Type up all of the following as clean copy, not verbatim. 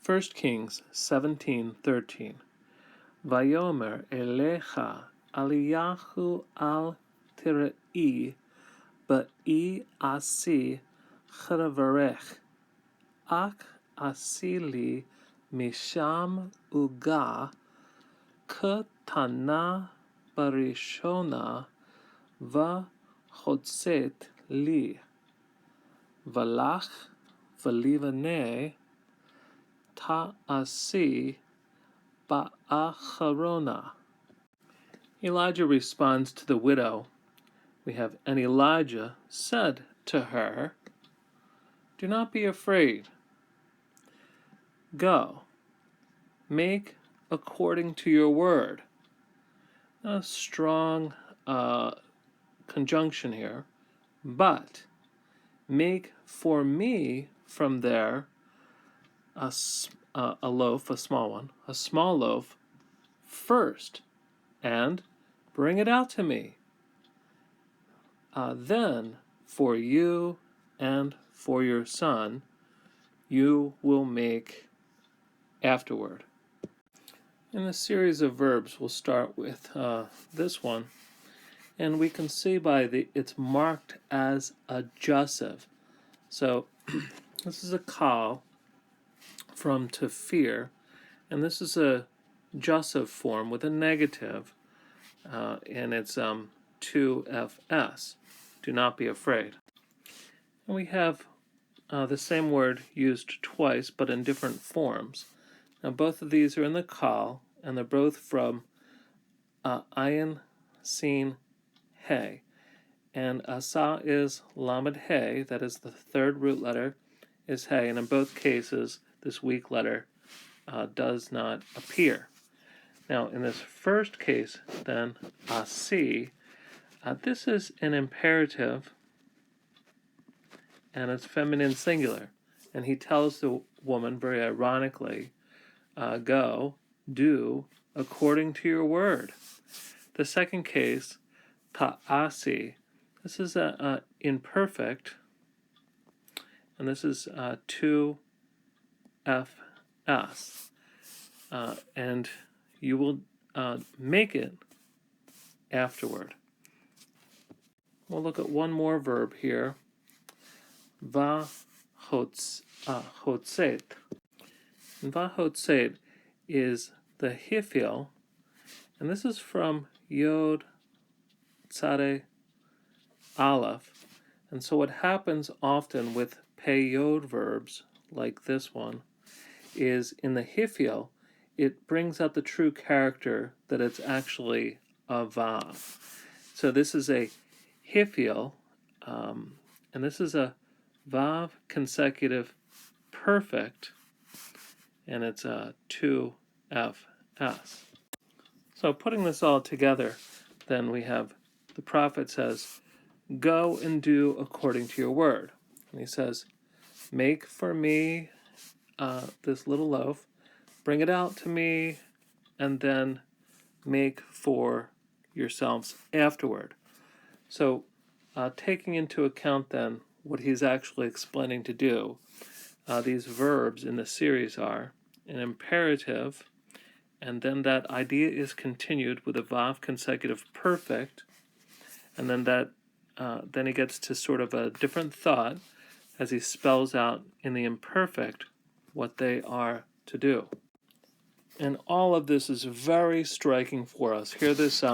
1 Kings 17:13. Vayomer elecha Aliyahu al tirei ba'i asi chravarech ak asili misham uga ketana barishona va chotzet li valach valivane ta'asi ba'acharona. Elijah responds to the widow. We have, and Elijah said to her, "Do not be afraid. Go, make according to your word." A strong conjunction here. But make for me from there a loaf, a small one, a small loaf first, and bring it out to me. Then for you and for your son you will make afterward. In the series of verbs, we'll start with this one, and we can see by it's marked as a jussive. So this is a kal from to fear, and this is a jussive form with a negative, and it's 2fs. Do not be afraid. And we have the same word used twice, but in different forms. Now both of these are in the kal, and they're both from ayin, sin, he. And asa is lamed he, that is the third root letter, is he, and in both cases this weak letter does not appear. Now in this first case then, asi, this is an imperative, and it's feminine singular. And he tells the woman, very ironically, go, do, according to your word. The second case, ta'asi, this is a imperfect, and this is 2fs, and you will make it afterward. We'll look at one more verb here, vahotzet. And vahotzet is the hifil, and this is from yod tzare aleph. And so what happens often with pei yod verbs like this one is in the hifil, it brings out the true character that it's actually a vav. So this is a hifil, and this is a vav consecutive perfect, and it's a 2fs. So putting this all together, then we have the prophet says, go and do according to your word. And he says, make for me this little loaf, bring it out to me, and then make for yourselves afterward. So taking into account then what he's actually explaining to do, these verbs in the series are an imperative, and then that idea is continued with a vav consecutive perfect, and then that then he gets to sort of a different thought as he spells out in the imperfect what they are to do. And all of this is very striking for us. Here this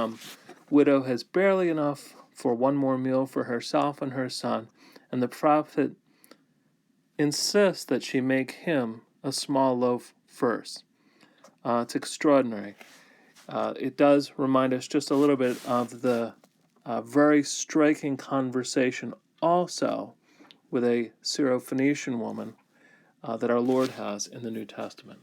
widow has barely enough for one more meal for herself and her son, and the prophet insists that she make him a small loaf first. It's extraordinary. It does remind us just a little bit of the very striking conversation also with a Syrophoenician woman that our Lord has in the New Testament.